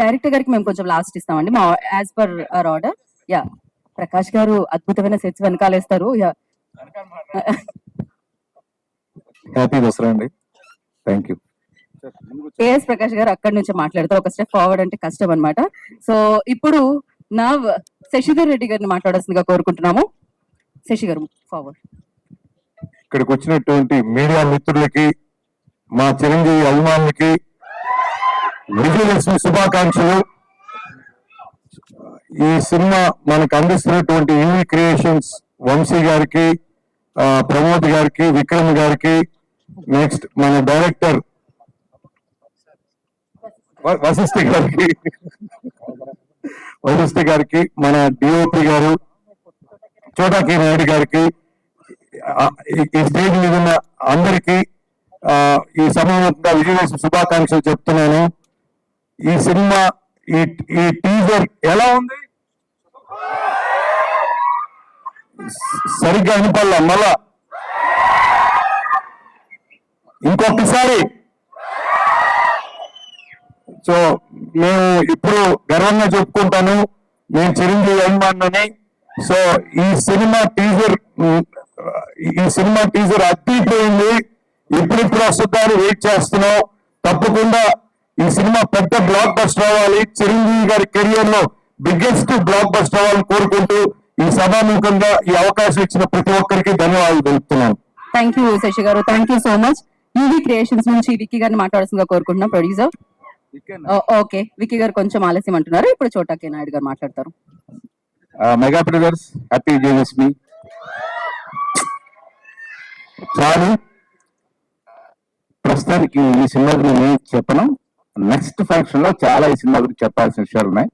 Director గారికి మేము కొంచెం లాస్ట్ ఇస్తామండి మా as per our order. Yeah, Prakash గారు అద్భుతమైన సెట్స్ వెనకాలేస్తారు. యా, హ్యాపీ దసరా అండి. Thank you. ఏఎస్ ప్రకాష్ గారు అక్కడి నుంచి మాట్లాడతారు. ఒక స్టెప్ ఫార్వర్డ్ అంటే కష్టం అనమాట. సో ఇప్పుడు నా శశిధర్ రెడ్డి గారిని మాట్లాడాల్సిందిగా కోరుకుంటున్నాము. శశి గారు ఫార్వర్డ్. ఇక్కడికి వచ్చినటువంటి మీడియా మిత్రులకి, మా చిరంజీవి అభిమానులకి విజయలక్ష్మి శుభాకాంక్షలు. ఈ సినిమా మనకు అందిస్తున్నటువంటి యూవి క్రియేషన్స్ వంశీ గారికి, ప్రమోద్ గారికి, విక్రమ్ గారికి, నెక్స్ట్ మన డైరెక్టర్ వశిష్ఠ గారికి, మన డిఓపి గారు చోటాకి నాయుడు గారికి, ఈ స్టేజ్ మీద ఉన్న అందరికీ ఈ సమయంగా విజయలక్ష్మి శుభాకాంక్షలు చెప్తున్నాను. ఈ సినిమా ఈ టీజర్ ఎలా ఉంది? సరిగ్గా వినపడలా, మళ్ళా ఇంకొకసారి. సో మేము ఇప్పుడు గర్వంగా చెప్పుకుంటాను, నేను చిరంజీవి అభిమానులని. సో ఈ సినిమా టీజర్ అద్దిపోయింది. ఇప్పుడిప్పుడు వస్తుందని వెయిట్ చేస్తున్నాం. తప్పకుండా ఈ సినిమా పెద్ద బ్లాక్ బస్టర్ అవ్వాలి, చిరంజీవి గారి కెరియర్ లో బిగ్గెస్ట్ బ్లాక్ బస్టర్ అవ్వాలని కోరుకుంటూ ఈ సభాముఖంగా ఈ అవకాశం ఇచ్చిన ప్రతి ఒక్కరికి ధన్యవాదాలు తెలుపుతున్నాను. థ్యాంక్ యూ శశి గారు, thank you so much. UV creations నుంచి విక్కీ గారిని మాట్లాడాల్సిందిగా కోరుకుంటున్నాం. ప్రొడ్యూసర్ ఓకే, విక్కీ గారు కొంచెం ఆలస్యం అంటున్నారు. ఇప్పుడు చోటాకి నాయుడు గారు మాట్లాడతారు. Mega brothers happy Vijayadashami. చాలు, ప్రస్తుతానికి ఈ సినిమా గురించి చెప్పను. నెక్స్ట్ ఫంక్షన్ లో చాలా ఈ సినిమా గురించి చెప్పాల్సిన విషయాలు ఉన్నాయి.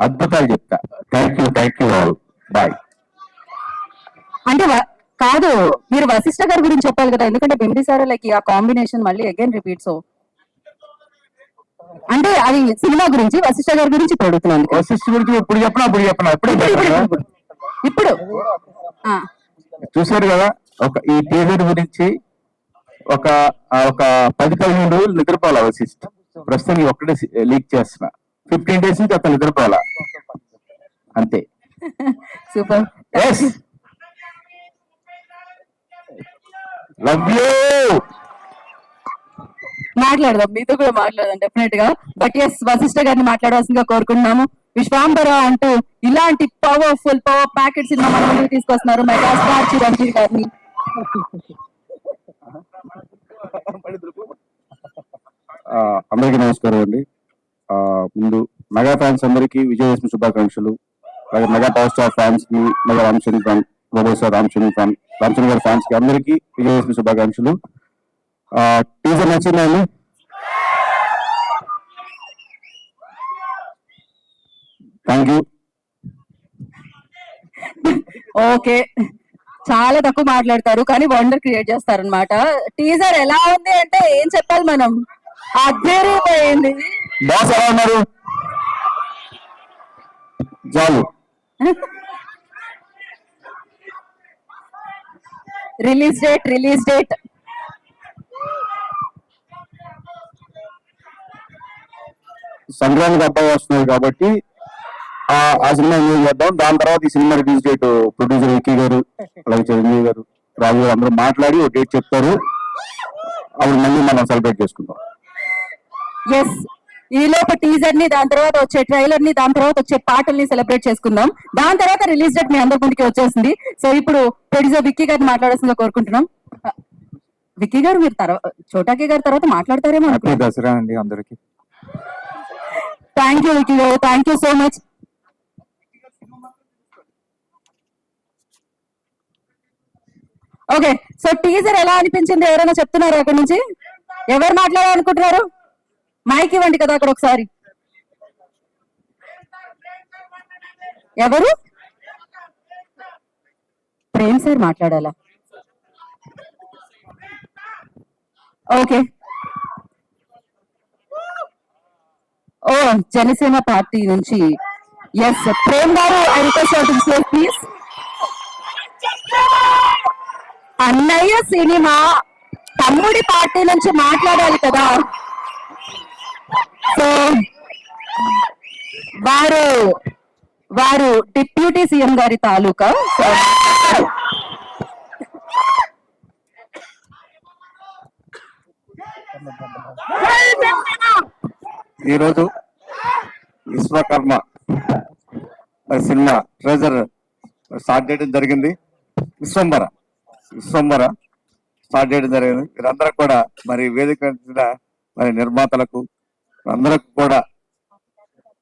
అద్భుతాలు చెప్తా. Thank you all. బాయ్. అంటే కాదు, మీరు వశిష్ఠ గారి గురించి చెప్పాలి కదా, ఎందుకంటే బింబిసారా లైక్ ఆ కాంబినేషన్ మళ్ళీ అగైన్ రిపీట్. సో అంటే అది సినిమా గురించి వశిష్ఠ గారి గురించి పెడుతున్నాను. వశిష్ఠ గురించి ఇప్పుడు ఇప్పుడు చూసారు కదా, ఈ టీజర్ గురించి ఒక 10-15 రోజులు నిద్రపోవాలా వశిష్ఠ. ప్రస్తుతం ఒక్కడే లీక్ చేస్తున్నా. 15 days నుంచి అతను నిద్రపోవాలా అంతే. సూపర్. Love you. మాట్లాడదాం, మీతో కూడా మాట్లాడదాం డెఫినెట్ గా. బట్ ఎస్, వశిష్ఠ గారిని మాట్లాడాల్సిందిగా కోరుకుంటున్నాము. విశ్వాంబర అంటూ ఇలాంటి పవర్ ప్యాకెట్ సినిమా మన ముందుకు తీసుకొస్తున్నారు మెగాస్టార్ చిరంజీవి గారిని. అందరికీ నమస్కారం అండి. ముందు మెగా ఫ్యాన్స్ అందరికీ విజయదశమి శుభాకాంక్షలు. అలాగే మెగా పవర్ స్టార్ ఫ్యాన్స్ కి, mega Ramachandra fan, sir Ramachandra గారి ఫ్యాన్స్ కి అందరికీ విజయదశమి శుభాకాంక్షలు. టీజర్ నచ్చిందండి. Thank you. ఓకే, చాలా తక్కువ మాట్లాడతారు కానీ వండర్ క్రియేట్ చేస్తారు అనమాట. టీజర్ ఎలా ఉంది అంటే ఏం చెప్పాలి మనం, అద్దరిపోయింది. బాస్ ఎలా ఉన్నారు? చాలు. రిలీజ్ డేట్ సంక్రాంతికి అబ్బాయి వస్తున్నారు కాబట్టి ఆ సినిమా ఎంజాయ్ చేద్దాం. దాని తర్వాత ఈ cinema release date producer Vicky గారు, అలాగే చిరంజీవి గారు, రాజు గారు అందరూ మాట్లాడి ఒక డేట్ చెప్తారు. అప్పుడు మళ్ళీ మనం సెలబ్రేట్ చేసుకుందాం. ఎస్, ఈ లోపు టీజర్ ని, దాని తర్వాత వచ్చే ట్రైలర్ ని, దాని తర్వాత వచ్చే పాటల్ని సెలబ్రేట్ చేసుకుందాం. దాని తర్వాత రిలీజ్ డేట్ మీ అందరి ముందుకి వచ్చేసింది. సో ఇప్పుడు ప్రొడ్యూసర్ విక్కీ గారిని మాట్లాడాల్సిందిగా కోరుకుంటున్నాం. విక్కీ గారు, మీరు చోటాకి గారి తర్వాత మాట్లాడతారేమో. దసరా అండి అందరికి. థ్యాంక్ యూ విక్కీ గారు, thank you so much. Okay, so teaser ఎలా అనిపించింది ఎవరైనా చెప్తున్నారు అక్కడ నుంచి? ఎవరు మాట్లాడాలనుకుంటున్నారు? మైక్ ఇవ్వండి కదా అక్కడ ఒకసారి. ఎవరు? ప్రేమ్ సార్ మాట్లాడాలా? ఓకే. ఓ, జనసేన పార్టీ నుంచి ఎస్ ప్రేమ్ గారు, ఐ రిక్వెస్ట్ ప్లీజ్. అన్నయ్య సినిమా తమ్ముడి పార్టీ నుంచి మాట్లాడాలి కదా. సో వారు వారు డిప్యూటీ సీఎం గారి తాలూకా. సో ఈరోజు విశ్వకర్మ సినిమా ట్రేజర్ స్టార్ట్ చేయడం జరిగింది. విశ్వంబర స్టార్ట్ చేయడం జరిగింది. వీరందరూ కూడా మరి వేదిక మీద మరి నిర్మాతలకు అందరికి కూడా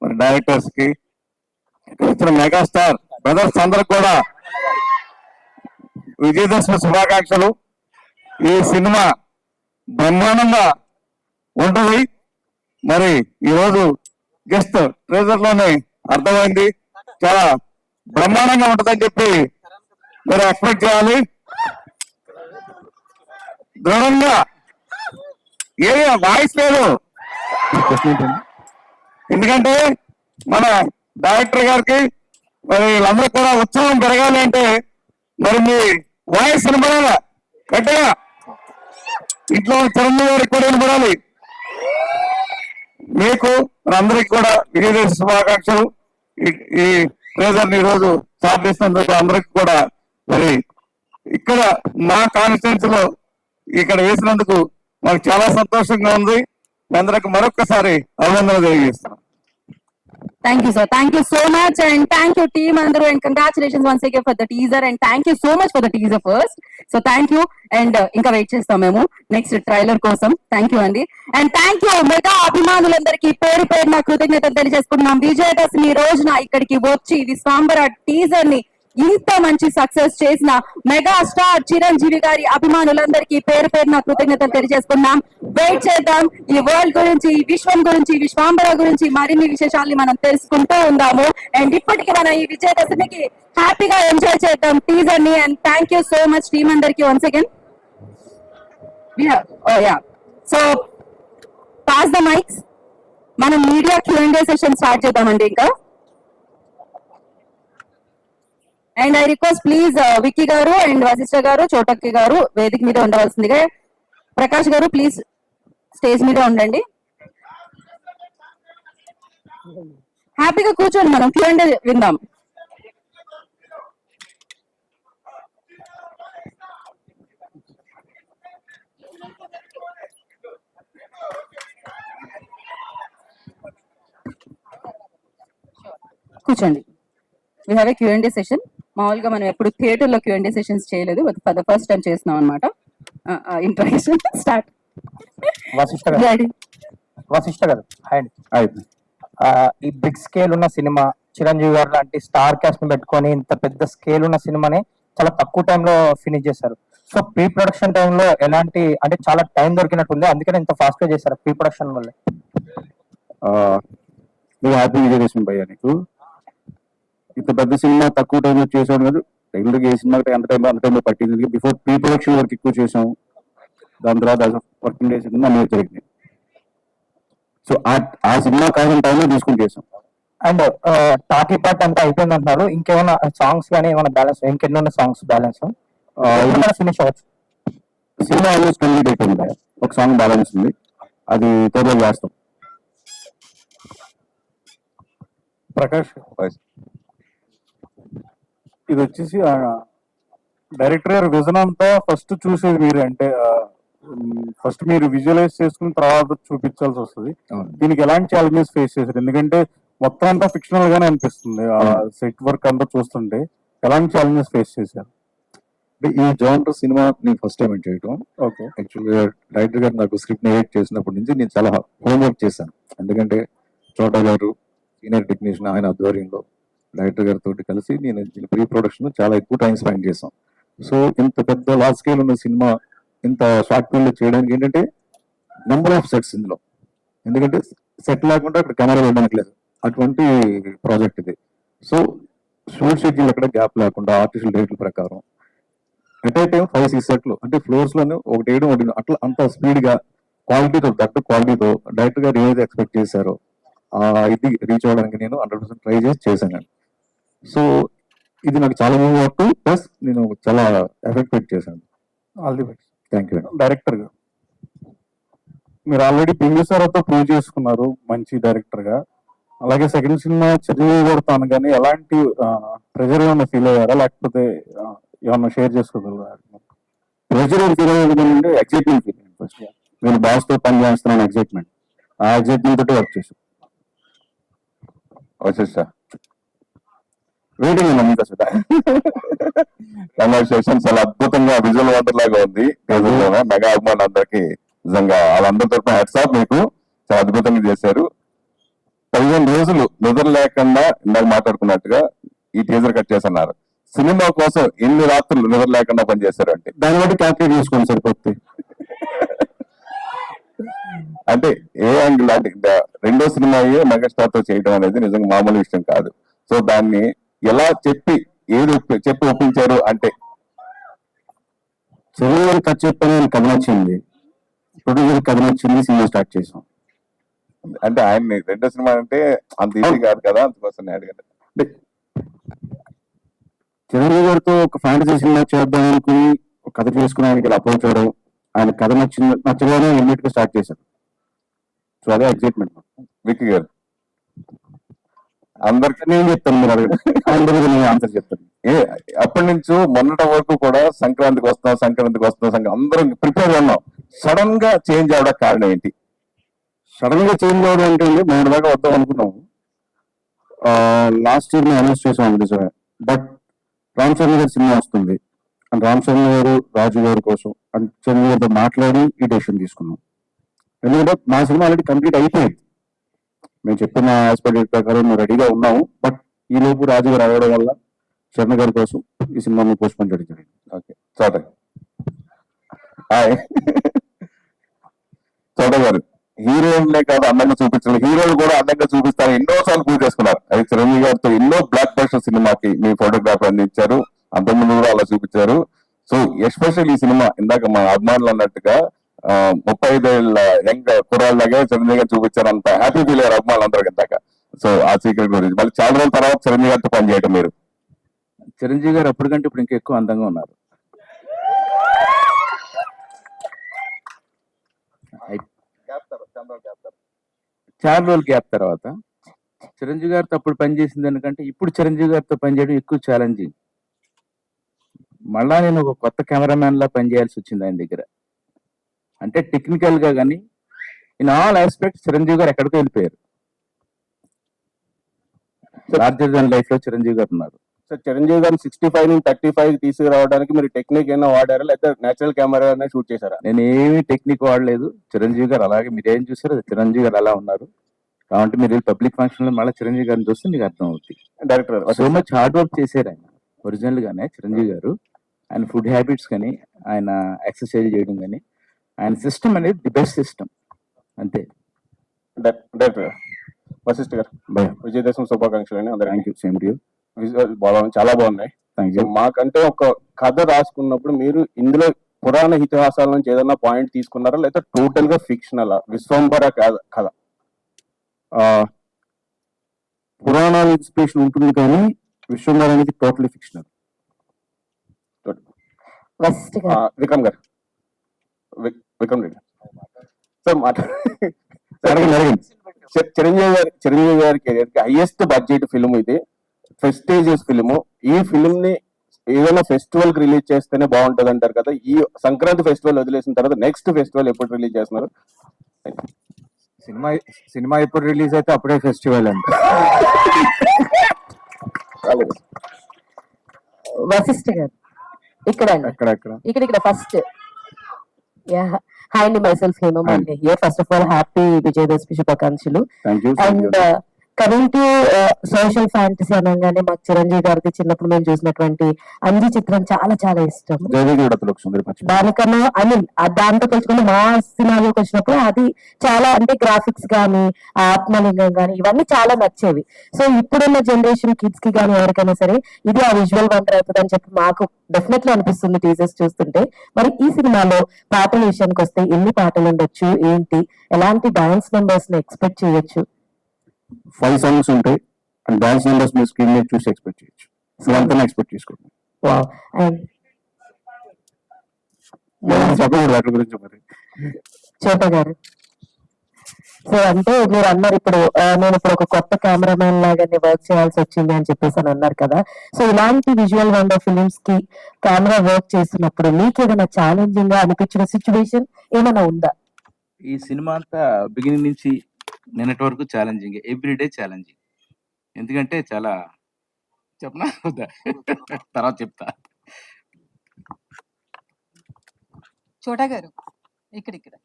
మరి డైరెక్టర్స్ కి ఇక్కడ వచ్చిన మెగాస్టార్ బ్రదర్స్ అందరికి కూడా విజయదశమి శుభాకాంక్షలు. ఈ సినిమా బ్రహ్మాండంగా ఉంటుంది. మరి ఈరోజు జస్ట్ ట్రేజర్ లోనే అర్థమైంది, చాలా బ్రహ్మాండంగా ఉంటుందని చెప్పి మీరు ఎక్స్పెక్ట్ చేయాలి. దృఢంగా ఏ వాయిస్ లేదు, ఎందుకంటే మన డైరెక్టర్ గారికి మరి వీళ్ళందరూ కూడా ఉత్సాహం పెరగాలి అంటే మరి మీ వాయిస్ వినపడాలి గట్టిగా. ఇంట్లో చిరంజీవి గారికి కూడా వినపడాలి. మీకు అందరికి కూడా విజయదశమి శుభాకాంక్షలు. ఈ ట్రేజర్ ని ఈరోజు స్థాపిస్తున్నందుకు అందరికి కూడా మరి ఇక్కడ మా కాన్స్టిట్యూన్సీ లో ఇక్కడ వేసినందుకు మాకు చాలా సంతోషంగా ఉంది. మీ అందరికి మరొకసారి అభినందనలు తెలియజేస్తున్నాం. thank you sir, thank you so much, and thank you team andaru, and congratulations once again for the teaser, and thank you so much for the teaser first. So thank you, and ఇంకా wait చేస్తాం మేము next trailer కోసం. Thank you అండి, and thank you mega అభిమానులందరికీ పేరు పేరున కృతజ్ఞతలు తెలియజేసుకుంటున్నాం. విజయదశమి రోజున ఇక్కడికి వచ్చి విశ్వాంబర టీజర్ ని ఇంత మంచి సక్సెస్ చేసిన మెగా స్టార్ చిరంజీవి గారి అభిమానులందరికీ పేరు పేరున కృతజ్ఞతలు తెలియజేసుకున్నాం. వెయిట్ చేద్దాం, ఈ వరల్డ్ గురించి, ఈ విశ్వం గురించి, విశ్వాంబర గురించి మరిన్ని విశేషాలని మనం తెలుసుకుంటూ ఉందాము. అండ్ ఇప్పటికి మనం ఈ విజయదశమికి హ్యాపీగా ఎంజాయ్ చేద్దాం టీజర్ ని. And thank you so much team అందరికి once again. So pass the mics, మనం మీడియా Q&A సెషన్ స్టార్ట్ చేద్దామండి ఇంకా. And I request please Vicky garu and Vashishtha గారు, చోటక్కి గారు వేదిక మీద ఉండవలసిందిగా. ప్రకాష్ గారు ప్లీజ్ స్టేజ్ మీద ఉండండి. హ్యాపీగా కూర్చోండి, మనం Q&A విందాం. కూర్చోండి. We have a Q&A session. మామూలుగా మనం ఎప్పుడు థియేటర్ లో Q&A సెషన్స్ చేయలేదు, ఫర్ ద ఫస్ట్ టైం చేస్తున్నాం అనమాట. Introduction start. వశిష్ఠ గారు హాయ్. ఈ బిగ్ స్కేల్ ఉన్న సినిమా, చిరంజీవి గారు లాంటి స్టార్ క్యాస్ట్ ని పెట్టుకొని ఇంత పెద్ద స్కేల్ ఉన్న సినిమాని చాలా తక్కువ టైంలో ఫినిష్ చేశారు. సో ప్రీ ప్రొడక్షన్ టైంలో ఎలాంటి, అంటే చాలా టైం దొరికినట్టుంది, అందుకని ఇంత ఫాస్ట్ గా చేశారు ప్రీ ప్రొడక్షన్ వల్ల. హ్యాపీ విజయదశమి భయ్యా. నీకు ఇంత పెద్ద సినిమా తక్కువ టైంలో చేసాం కదా, రెగ్యులర్ గా ఏ సినిమా అంత టైంలో పట్టింది. బిఫోర్ ప్రీ ప్రొడక్షన్ వర్క్ ఎక్కువ చేసాం, దాని తర్వాత వర్కింగ్ డేస్ అన్నీ జరిగింది. సో ఆ సినిమా కాసిన టైంలో తీసుకుని చేసాం. అండ్ టాకీ పార్ట్ అంతా అయిపోయింది అంటున్నారు, ఇంకేమైనా సాంగ్స్ కానీ ఏమైనా బ్యాలెన్స్, ఇంకెన్నో సాంగ్స్ బ్యాలెన్స్ ఫినిష్ అవ్వచ్చు? సినిమా ఆల్మోస్ట్ కంప్లీట్ అయిపోయింది. ఒక సాంగ్ బ్యాలెన్స్ ఉంది, అది త్వరలో చేస్తాం. ప్రకాష్, ఇది వచ్చేసి డైరెక్టర్ గారి విజన్ అంతా ఫస్ట్ చూసేది మీరు, అంటే ఫస్ట్ మీరు విజువలైజ్ చేసుకుని తర్వాత చూపించాల్సి వస్తుంది. దీనికి ఎలాంటి ఛాలెంజెస్ ఫేస్ చేశారు? ఎందుకంటే మొత్తం అంతా ఫిక్షనల్ గానే అనిపిస్తుంది, సెట్ వర్క్ అంతా చూస్తుంటే ఎలాంటి ఛాలెంజెస్ ఫేస్ చేశారు? ఈ జానర్ సినిమా నేను ఫస్ట్ టైం చేయటం. ఓకే, యాక్చువల్గా డైరెక్టర్ గారు నాకు స్క్రిప్ట్ నేరేట్ చేసినప్పటి నుంచి నేను చాలా హోంవర్క్ చేశాను. ఎందుకంటే చోటా గారు సీనియర్ టెక్నీషియన్, ఆయన ఆధ్వర్యంలో డైరెక్టర్ గారితో కలిసి నేను ప్రీ ప్రొడక్షన్ చాలా ఎక్కువ టైం స్పెండ్ చేశాం. సో ఇంత పెద్ద లార్జ్ స్కేల్ ఉన్న సినిమా ఇంత షార్ట్ ఫిల్మ్ చేయడానికి ఏంటంటే నెంబర్ ఆఫ్ సెట్స్ ఇందులో, ఎందుకంటే సెట్ లేకుండా అక్కడ కెమెరా వెళ్ళడానికి లేదు, అటువంటి ప్రాజెక్ట్ ఇది. సో షూట్ షెడ్యూల్ ఎక్కడ గ్యాప్ లేకుండా ఆర్టిఫిషియల్ డేట్ల ప్రకారం ఎట్ ఏ టైం 5-6 సెట్లు, అంటే ఫ్లోర్స్ లోనే ఒకటి వేయడం ఒకటి, అట్లా అంత స్పీడ్ గా క్వాలిటీతో, దట్టు క్వాలిటీతో డైరెక్టర్ గారు ఏదైతే ఎక్స్పెక్ట్ చేశారో ఇది రీచ్ అవ్వడానికి నేను 100% ట్రై చేశాను. సో ఇది నాకు చాలా మూవ్ వర్క్, ప్లస్ నేను చాలా ఎఫెక్ట్ చేశాను. All the best. Thank you. Director గా మీరు ఆల్రెడీ పింగసారాతో ప్రూవ్ చేసుకున్నారు మంచి డైరెక్టర్ గా. అలాగే సెకండ్ సినిమా చిరంజీవి కొడతాను కానీ ఎలాంటి ప్రెజర్ ఏమైనా ఫీల్ అయ్యారా, లేకపోతే ఏమన్నా షేర్ చేసుకోగలరా? ప్రెషర్ ఫీల్ అయ్యేది ఎక్సైట్మెంట్ ఫీల్ అయ్యింది ఫస్ట్. నేను బాస్ తో పని చేస్తున్నాను ఎక్సైట్మెంట్, ఆ ఎక్సైట్మెంట్ తోటి వర్క్ చేశాను. వచ్చేసా వెయిటింగ్ ఉంది అసలు. కన్వర్సేషన్ చాలా అద్భుతంగా విజువల్ వండర్ లాగా ఉంది. మెగా అభిమానులు అందరికి నిజంగా వాళ్ళందరి తరఫున హెడ్స్ ఆఫ్, మీకు చాలా అద్భుతంగా చేశారు. 15 రోజులు నిద్ర లేకుండా ఇందాక మాట్లాడుకున్నట్టుగా ఈ టీజర్ కట్ చేస్తున్నారు. సినిమా కోసం ఎన్ని రాత్రులు నిద్ర లేకుండా పనిచేశారు అంటే దాన్ని బట్టి క్యాల్కులేట్ చేసుకోండి సరిపోతుంది. అంటే ఏ యాంగిల్ అంటే రెండో సినిమా మెగాస్టార్ తో చేయడం అనేది నిజంగా మామూలు విషయం కాదు. సో దాన్ని ఎలా చెప్పి చెప్పి ఒప్పించారు అంటే చిరంజీవి కథ చెప్పని కథ నచ్చింది, ప్రొడ్యూసర్ కథ నచ్చింది, సినిమా స్టార్ట్ చేసాం. అంటే ఆయన్ని రెండో సినిమా అంటే అంత ఈజీ కాదు కదా, అందుకోసం నేను అడిగాను. అంటే చిరంజీవి గారితో ఒక ఫ్యాంటసీ సినిమా చేద్దాం అనుకుని ఒక కథ చేసుకుని ఆయనకి అప్రోచ్ అవడం, ఆయన కథ నచ్చగానే ఇమ్మీడియట్ గా స్టార్ట్ చేశారు. సో అదే ఎక్సైట్మెంట్. విక్కీ గారు అందరికి నేను చెప్తాను, మీరు అడగండి, ఆయన దగ్గర నేను ఆన్సర్ చెప్తాను. అప్పటి నుంచి మొన్నటి వరకు కూడా సంక్రాంతికి వస్తాం అందరం ప్రిపేర్ ఉన్నాం. సడన్ గా చేంజ్ అవడం కారణం ఏంటి? సడన్ గా చేంజ్ అవ్వడం అంటే మొన్న దాకా వద్దాం అనుకున్నాము. లాస్ట్ ఇయర్ మేము అనౌన్స్ చేసాం నిజమే. బట్ రామ్ చరణ్ గారి సినిమా వస్తుంది అండ్ రామ్ చరణ్ గారు రాజు గారి కోసం అండ్ చరణ్ గారితో మాట్లాడి ఈ డెసిషన్ తీసుకున్నాం. ఎందుకంటే మా సినిమా ఆల్రెడీ కంప్లీట్ అయిపోయింది, మేము చెప్పిన ఆస్పెక్ట్ ప్రకారం మేము రెడీగా ఉన్నాము. బట్ ఈ లోపు రాజు గారు అవ్వడం వల్ల చరణ్ గారి కోసం ఈ సినిమాను పోస్ట్ పోన్ చేయడం జరిగింది. ఓకే చోట హాయ్ చోట గారు, హీరోయిన్లే కాదు అందంగా చూపించాలి, హీరోలు కూడా అందంగా చూపిస్తారు, ఎన్నోసార్లు పూజ చేసుకున్నారు. అది చిరంజీవి గారితో ఎన్నో బ్లాక్ బస్టర్ సినిమాకి మీ ఫోటోగ్రాఫ్ అందించారు, అంతకుముందు కూడా అలా చూపించారు. సో ఎస్పెషల్ ఈ సినిమా ఇందాక మా అభిమానులు అన్నట్టుగా 35 ఏళ్ళ యంగ్ కుర్రాళ్ళగా చిరంజీవి గారు చూపించారు, అంత హ్యాపీ ఫీల్ అయ్యారు అభిమానులు అందరికి ఇందాక. సో ఆ సీక్రెట్ గురించి మళ్ళీ చాలా రోజుల తర్వాత చిరంజీవి గారితో పనిచేయటం మీరు. చిరంజీవి గారు అప్పటికంటే ఇప్పుడు ఇంకా ఎక్కువ అందంగా ఉన్నారు. చాలా రోజులు గ్యాప్ తర్వాత చిరంజీవి గారితో అప్పుడు పనిచేసింది ఎందుకంటే ఇప్పుడు చిరంజీవి గారితో పనిచేయడం ఎక్కువ ఛాలెంజింగ్. మళ్ళా నేను ఒక కొత్త కెమెరామ్యాన్ లా పనిచేయాల్సి వచ్చింది ఆయన దగ్గర. అంటే టెక్నికల్ గా కానీ ఇన్ ఆల్ ఆస్పెక్ట్స్ చిరంజీవి గారు ఎక్కడికో వెళ్ళిపోయారు. లార్జర్ దాన్ లైఫ్ లో చిరంజీవి గారు ఉన్నారు. సార్ చిరంజీవి గారిని 65 నుంచి 35 తీసుకురావడానికి మీరు టెక్నిక్ ఏమైనా వాడారా, లేకపోతే నేచురల్ కెమెరా షూట్ చేశారా? నేను ఏమీ టెక్నిక్ వాడలేదు. చిరంజీవి గారు అలాగే మీరు ఏం చూసారో చిరంజీవి గారు అలా ఉన్నారు. కాబట్టి మీరు పబ్లిక్ ఫంక్షన్ లో మళ్ళీ చిరంజీవి గారిని చూస్తే మీకు అర్థం అవుతుంది. Director so much hard work చేశారు ఆయన ఒరిజినల్ గానే చిరంజీవి గారు. ఆయన ఫుడ్ హ్యాబిట్స్ కానీ, ఆయన ఎక్సర్సైజ్ చేయడం కానీ, ఆయన సిస్టమ్ అనేది ది బెస్ట్ సిస్టమ్ అంతే. డైరెక్టర్ వశిష్ఠ గారు విజయదశమి శుభాకాంక్షలు అండి అందరూ. Thank you, same to you. Visual చాలా బాగున్నాయి. Thank you. మాకంటే ఒక కథ రాసుకున్నప్పుడు మీరు ఇందులో పురాణ ఇతిహాసాల నుంచి ఏదైనా పాయింట్ తీసుకున్నారా, లేదా టోటల్ గా ఫిక్షనల్ విశ్వంబర కథ? పురాణాల ఇన్స్పిరేషన్ ఉంటుంది కానీ విశ్వంబర అనేది టోటలీ ఫిక్షనల్. విక్రమ్ గారు, విక్రమ్ రెడ్డి సార్ చిరంజీవి గారి కెరియర్ కి హైయెస్ట్ బడ్జెట్ ఫిల్మ్ ఇది, ప్రెస్టీజియస్ ఫిల్మ్. ఈ ఫిల్మ్ ని ఏదైనా ఫెస్టివల్ కి రిలీజ్ చేస్తేనే బాగుంటది అంటారు కదా. ఈ సంక్రాంతి ఫెస్టివల్ వదిలేసిన తర్వాత నెక్స్ట్ ఫెస్టివల్ ఎప్పుడు రిలీజ్ చేస్తున్నారు? సినిమా ఎప్పుడు రిలీజ్ అయితే అప్పుడే ఫెస్టివల్ అండి. వశిష్ఠ గారు ఇక్కడ ఫస్ట్ హాయ్ అండి, మైసెల్ఫ్ హేమం అండి here. First of all happy Vijayadashami శుభాకాంక్షలు. Thank you. And coming to social fantasy అనగానే మాకు చిరంజీవి గారికి చిన్నప్పుడు మేము చూసినటువంటి అంజి చిత్రం చాలా చాలా ఇష్టం. దానికన్నా ఐ మీన్ దాంతో పోల్చుకుని మా సినిమాలోకి వచ్చినప్పుడు అది చాలా అంటే గ్రాఫిక్స్ గానీ, ఆత్మలింగం గానీ ఇవన్నీ చాలా నచ్చేవి. సో ఇప్పుడున్న జనరేషన్ కిడ్స్ కి గానీ ఎవరికైనా సరే ఇది ఆ విజువల్ వండర్ అవుతుంది అని చెప్పి మాకు డెఫినెట్లీ అనిపిస్తుంది టీజర్స్ చూస్తుంటే. మరి ఈ సినిమాలో పాటల విషయానికి వస్తే ఎన్ని పాటలు ఉండొచ్చు, ఏంటి, ఎలాంటి డాన్స్ నెంబర్స్ ని ఎక్స్పెక్ట్ చేయొచ్చు? 5 songs ఉంటాయి and dance numbers me screen మీద చూసి ఎక్స్పెక్ట్ చేయొచ్చు. అంతా ఎక్స్పెక్ట్ చేసుకోండి. చెప్పకూడదు వాటి గురించి మరి. చోట గారు సో అంటే మీరు అన్నారు ఇప్పుడు నేను ఇప్పుడు ఒక కొత్త కెమెరామెన్ లాగానే వర్క్ చేయాల్సి వచ్చింది అని చెప్పేసి అని అన్నారు కదా. సో ఇలాంటి విజువల్ వండర్ ఫిలిమ్స్ కి కెమెరా వర్క్ చేస్తున్నప్పుడు మీకు ఏదైనా ఛాలెంజింగ్ గా అనిపించిన సిచ్యువేషన్ ఏమైనా ఉందా? ఈ సినిమా అంతా బిగినింగ్ నుంచి నిన్నటి వరకు ఛాలెంజింగ్, ఎవ్రీడే ఛాలెంజింగ్. ఎందుకంటే చాలా చెప్పనా వద్దా? తర్వాత చెప్తా. చోటా గారు ఇక్కడ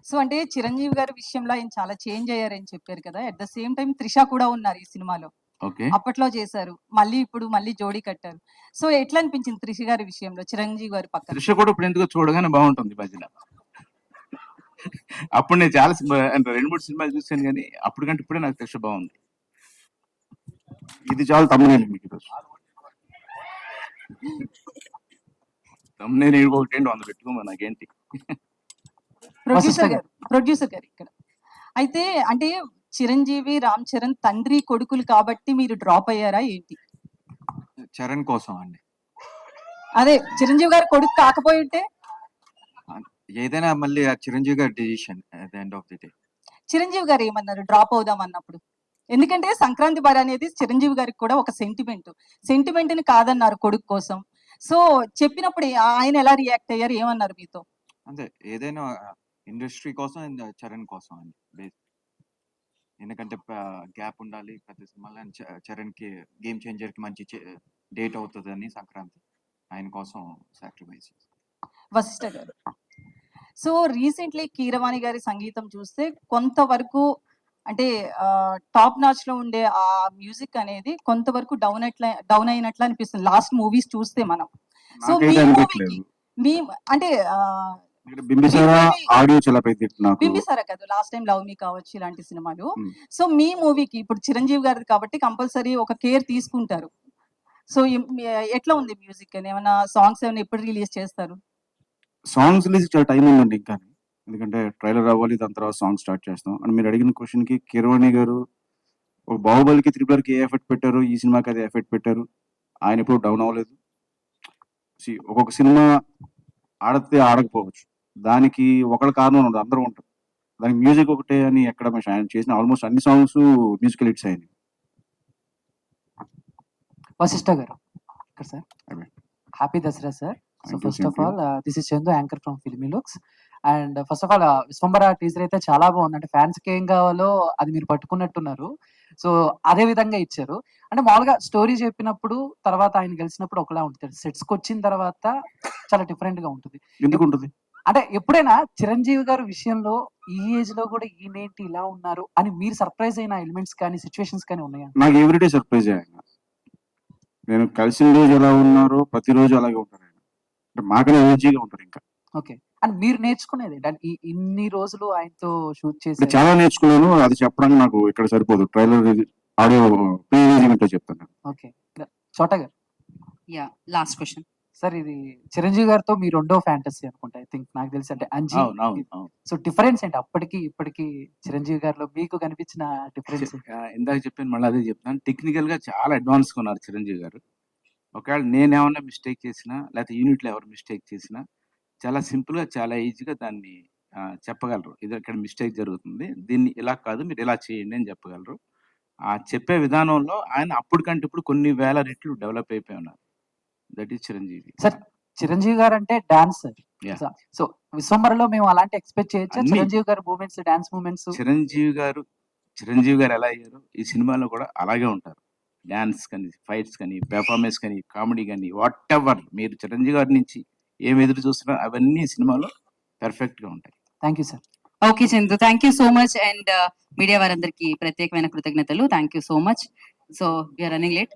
సో అంటే చిరంజీవి గారి విషయంలో ఆయన చాలా చేంజ్ అయ్యారని చెప్పారు కదా. At the same time Trisha కూడా ఉన్నారు ఈ సినిమాలో. ఓకే, అప్పట్లో చేశారు, ఇప్పుడు మళ్ళీ జోడీ కట్టారు. సో ఎట్లా అనిపించింది త్రిష గారి విషయంలో చిరంజీవి గారి పక్కన? త్రిష కూడా ఇప్పుడు ఎందుకో చూడగానే బాగుంటుంది మధ్యలో. అప్పుడు నేను చాలా 2-3 సినిమాలు చూశాను, కానీ అప్పుడు కంటే ఇప్పుడే నాకు త్రిష బాగుంది. ఇది చాలా తమ్మునేలు మీకు ఈరోజు. నేను ఒకటి 100 పెట్టుకోమా నాకేంటి. ప్రొడ్యూసర్ గారు ఇక్కడ అయితే అంటే చిరంజీవి రామ్ చరణ్ తండ్రి కొడుకులు కాబట్టి మీరు డ్రాప్ అయ్యారా ఏంటి? చరణ్ కోసం అండి. అదే చిరంజీవి గారు కొడుకు కాకపోయి ఉంటే ఏదైనా మళ్ళీ ఆ చిరంజీవి గారి decision at the end of the day. Chiranjeevi గారు ఏమన్నారు డ్రాప్ అవుదాం అన్నప్పుడు? ఎందుకంటే సంక్రాంతి బారి అనేది చిరంజీవి గారికి కూడా ఒక సెంటిమెంట్ ని కాదన్నారు కొడుకు కోసం. సో చెప్పినప్పుడు ఆయన ఎలా రియాక్ట్ అయ్యారు, ఏమన్నారు మీతో? అంతే, ఏదైనా ఇండస్ట్రీ కోసం అండ్ చరణ్ కోసం అండి. ఎందుకంటే గ్యాప్ ఉండాలి పెద్ద సినిమాలో, చరణ్ కి గేమ్ చేంజర్ కి మంచి డేట్ అవుతుంది అని సంక్రాంతి ఆయన కోసం సాక్రిఫైస్. వశిష్ఠ గారు, సో రీసెంట్లీ కీరవాణి గారి సంగీతం చూస్తే కొంతవరకు అంటే టాప్ నాచ్ లో ఉండే ఆ మ్యూజిక్ అనేది కొంతవరకు డౌన్ అయినట్లు అనిపిస్తుంది లాస్ట్ మూవీస్ చూస్తే మనం. సో మీ అంటే బింబిసారా ఆడియో చాలా పెద్ద నాకు. బింబిసారా కాదు, లాస్ట్ టైం లవ్ మీ కావచ్చు ఇలాంటి సినిమాలు. సో మీ మూవీకి ఇప్పుడు చిరంజీవి గారిది కాబట్టి కంపల్సరీ ఒక కేర్ తీసుకుంటారు. సో ఎట్లా ఉంది మ్యూజిక్ అని, ఏమైనా సాంగ్స్ ఏమైనా ఎప్పుడు రిలీజ్ చేస్తారు? సాంగ్స్ రిలీజ్ చాలా టైం ఉందండి ఇంకా, ఎందుకంటే ట్రైలర్ అవ్వాలి, దాని తర్వాత సాంగ్ స్టార్ట్ చేస్తాం. అండ్ మీరు అడిగిన క్వశ్చన్ కి కీరవాణి గారు ఒక బాహుబలికి త్రిపులర్కి ఏ ఎఫెక్ట్ పెట్టారు, ఈ సినిమాకి అదే ఎఫెక్ట్ పెట్టారు. ఆయన ఎప్పుడు డౌన్ అవ్వలేదు. ఒక్కొక్క సినిమా ఆడితే ఆడకపోవచ్చు, దానికి ఒకళ్ళ కారణం ఉండదు, అందరూ ఉంటారు. దానికి మ్యూజిక్ ఒకటే అని ఎక్కడ ఆయన చేసిన ఆల్మోస్ట్ అన్ని సాంగ్స్ మ్యూజికల్ హిట్స్ అయినాయి. వశిష్ఠ గారు ఇక్కడ sir, happy Dasara sir. So first of all this is Chandu, anchor from filmy looks. And first of all Vishwambhara teaser అయితే చాలా బాగుంది. అంటే ఫ్యాన్స్ కి ఏం కావాలో అది మీరు పట్టుకున్నట్టున్నారు. సో అదే విధంగా ఇచ్చారు. అంటే మామూలుగా స్టోరీ చెప్పినప్పుడు తర్వాత ఆయన గెలిచినప్పుడు ఒకలా ఉంటుంది, సెట్స్ కి వచ్చిన తర్వాత చాలా డిఫరెంట్ గా ఉంటుంది. ఎందుకుంటుంది అంటే ఎప్పుడైనా చిరంజీవి గారి విషయంలో ఈ ఏజ్ లో కూడా ఈయనేంటి ఇలా ఉన్నారు అని మీరు సర్ప్రైజ్ అయిన ఎలిమెంట్స్ కానీ సిచ్యువేషన్స్ కానీ ఉన్నాయా? నాకు ఎవ్రీడే సర్ప్రైజ్ ఆయన. నేను కలిసిన రోజు ఎలా ఉన్నారో ప్రతిరోజు అలాగే ఉంటారు ఆయన. అంటే మాకనే ఎనర్జీగా ఉంటారు ఇంకా. ఓకే, అండ్ మీరు నేర్చుకునేది ఇన్ని రోజులు ఆయనతో షూట్ చేసి చాలా నేర్చుకున్నాను. అది చెప్పడానికి నాకు ఇక్కడ సరిపోదు, ట్రైలర్ ఆడియో ప్రీ రిలీజ్ చెప్తాను. ఓకే, చోటా గారు. యా, లాస్ట్ క్వశ్చన్ సార్, ఇది చిరంజీవి గారితో మీ రెండో ఫ్యాంటసీ అనుకుంటా, ఐ థింక్, నాకు తెలిసి. అంటే అంజీ. సో డిఫరెన్స్ ఏంటి అప్పటికి ఇప్పటికి చిరంజీవి గారిలో మీకు కనిపించిన డిఫరెన్స్? ఇందాక చెప్పాను, మళ్ళీ అదే చెప్తాను. టెక్నికల్ గా చాలా అడ్వాన్స్ గా ఉన్నారు చిరంజీవి గారు. ఒకవేళ నేనేమన్నా మిస్టేక్ చేసినా, లేకపోతే యూనిట్ లో ఎవరు మిస్టేక్ చేసినా చాలా సింపుల్ గా చాలా ఈజీగా దాన్ని చెప్పగలరు. ఇది ఇక్కడ మిస్టేక్ జరుగుతుంది, దీన్ని ఇలా కాదు మీరు ఇలా చేయండి అని చెప్పగలరు. ఆ చెప్పే విధానంలో ఆయన అప్పటికంటే ఇప్పుడు కొన్ని వేల రెట్లు డెవలప్ అయిపోయి ఉన్నారు. That is Chiranjeevi. Sir, Chiranjeevi గారు అంటే డాన్స్. సో విశ్వంబరలో మేము అలాంటి ఎక్స్పెక్ట్ చేయొచ్చా? చిరంజీవి గారు మూమెంట్స్, డాన్స్ మూమెంట్స్. చిరంజీవి గారు ఎలా అయ్యారు ఈ సినిమాలో కూడా అలాగే ఉంటారు. డాన్స్ కానీ, ఫైట్స్ కానీ, పెర్ఫార్మెన్స్ కానీ, కామెడీ కానీ, వాట్ ఎవర్ మీరు చిరంజీవి గారి నుంచి ఏం ఎదురు చూస్తున్నా అవన్నీ సినిమాలో పర్ఫెక్ట్ గా ఉంటాయి. Thank you sir. Okay Chandu, thank you so much. And media వారందరికీ ప్రత్యేకమైన కృతజ్ఞతలు. Thank you so much. So we are running late.